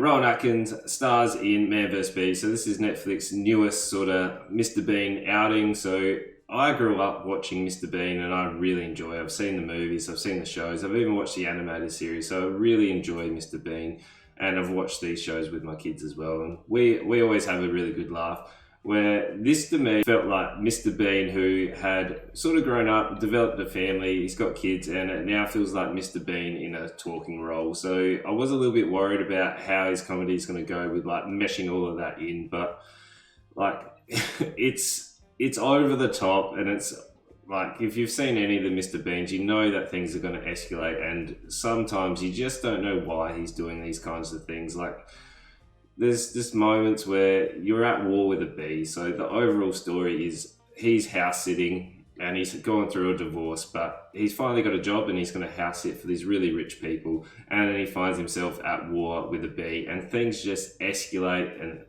Rowan Atkins stars in Man vs. Bee. So this is Netflix's newest sort of Mr. Bean outing. So I grew up watching Mr. Bean and I really enjoy it. I've seen the movies, I've seen the shows, I've even watched the animated series. So I really enjoy Mr. Bean, and I've watched these shows with my kids as well. And we always have a really good laugh. Where this to me felt like Mr. Bean, who had sort of grown up, developed a family, he's got kids, and it now feels like Mr. Bean in a talking role. So I was a little bit worried about how his comedy is going to go with like meshing all of that in, but like it's over the top, and it's like if you've seen any of the Mr. Beans, you know that things are going to escalate, and sometimes you just don't know why he's doing these kinds of things. Like there's just moments where you're at war with a bee. So the overall story is he's house sitting and he's gone through a divorce, but he's finally got a job and he's going to house sit for these really rich people. And then he finds himself at war with a bee, and things just escalate, and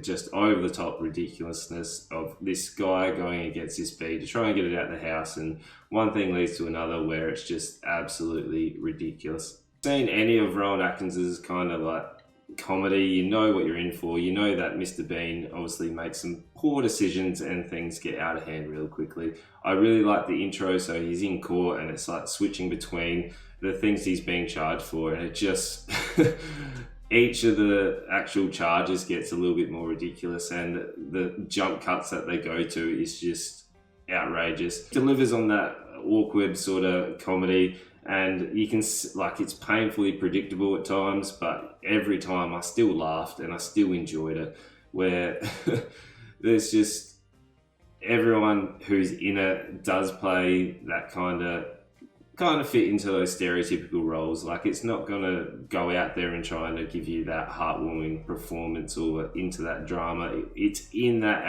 just over the top ridiculousness of this guy going against this bee to try and get it out of the house. And one thing leads to another where it's just absolutely ridiculous. Seen any of Rowan Atkins's kind of like comedy, you know what you're in for. You know that Mr. Bean obviously makes some poor decisions and things get out of hand real quickly. I really like the intro. So he's in court and it's like switching between the things he's being charged for, and it just each of the actual charges gets a little bit more ridiculous, and the jump cuts that they go to is just outrageous. Delivers on that awkward sort of comedy, and you can, like, it's painfully predictable at times, but every time I still laughed and I still enjoyed it. Where there's just everyone who's in it does play that kind of fit into those stereotypical roles. Like it's not gonna go out there and trying to give you that heartwarming performance or into that drama. It's in that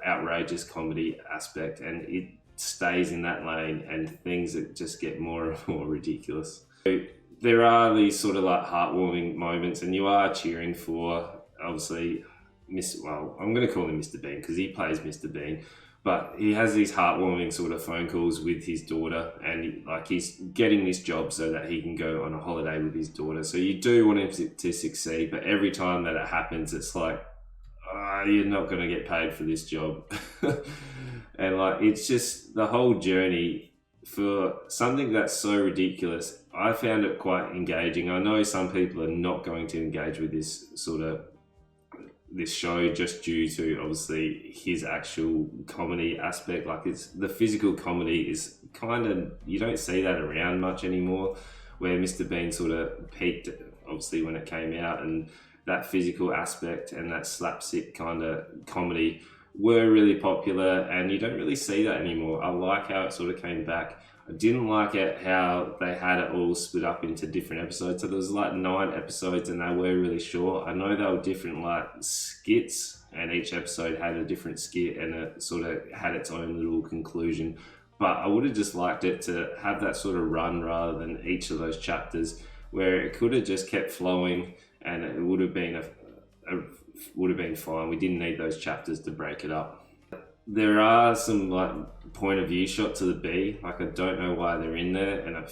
outrageous comedy aspect, and it stays in that lane, and things that just get more and more ridiculous. So there are these sort of like heartwarming moments, and you are cheering for, obviously, I'm going to call him Mr. Bean because he plays Mr. Bean, but he has these heartwarming sort of phone calls with his daughter, and he's getting this job so that he can go on a holiday with his daughter. So you do want him to succeed, but every time that it happens, it's like, you're not going to get paid for this job. And it's just the whole journey for something that's so ridiculous. I found it quite engaging. I know some people are not going to engage with this show just due to obviously his actual comedy aspect. Like it's the physical comedy is kind of, you don't see that around much anymore, where Mr. Bean sort of peaked obviously when it came out, and that physical aspect and that slapstick kind of comedy were really popular, and you don't really see that anymore. I like how it sort of came back. I didn't like it how they had it all split up into different episodes. So there was 9 episodes and they were really short. I know they were different skits, and each episode had a different skit and it sort of had its own little conclusion. But I would have just liked it to have that sort of run rather than each of those chapters, where it could have just kept flowing and it would have been fine. We didn't need those chapters to break it up. There are some point of view shots of the bee. I don't know why they're in there, and it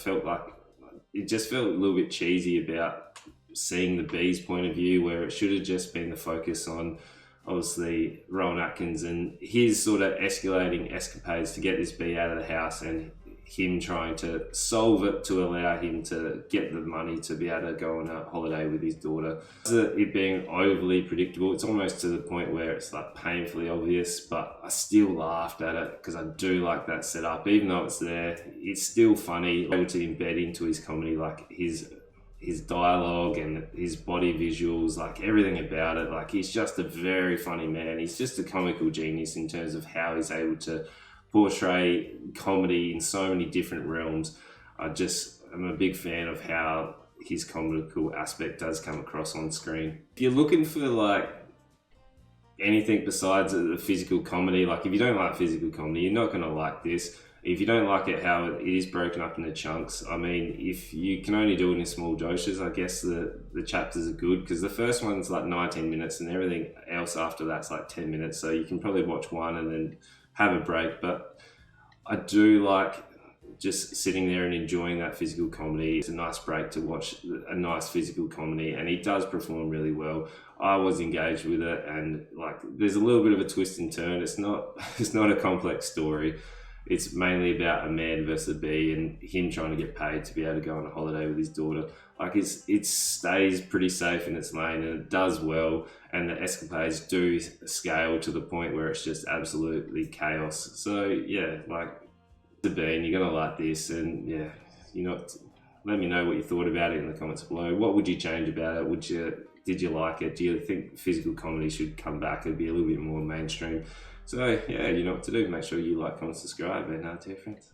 just felt a little bit cheesy about seeing the bee's point of view, where it should have just been the focus on obviously Rowan Atkins and his sort of escalating escapades to get this bee out of the house, and him trying to solve it to allow him to get the money to be able to go on a holiday with his daughter. It being overly predictable, it's almost to the point where it's painfully obvious, but I still laughed at it because I do like that setup. Even though it's there, it's still funny, able to embed into his comedy, his dialogue and his body visuals, everything about it. He's just a very funny man. He's just a comical genius in terms of how he's able to portray comedy in so many different realms. I'm a big fan of how his comical aspect does come across on screen. If you're looking for anything besides the physical comedy, if you don't like physical comedy, you're not going to like this. If you don't like it how it is broken up into chunks, if you can only do it in small doses, I guess the chapters are good, because the first one's 19 minutes and everything else after that's 10 minutes. So you can probably watch one and then have a break. But I do like just sitting there and enjoying that physical comedy. It's a nice break to watch a nice physical comedy, and he does perform really well. I was engaged with it, and like there's a little bit of a twist and turn. It's not a complex story. It's mainly about a man versus a bee and him trying to get paid to be able to go on a holiday with his daughter. Like it stays pretty safe in its lane, and it does well, and the escapades do scale to the point where it's just absolutely chaos. So yeah, like the bean, you're gonna like this, and yeah, let me know what you thought about it in the comments below. What would you change about it? Did you like it? Do you think physical comedy should come back and be a little bit more mainstream? So yeah, you know what to do. Make sure you like, comment, subscribe, and tell your friends.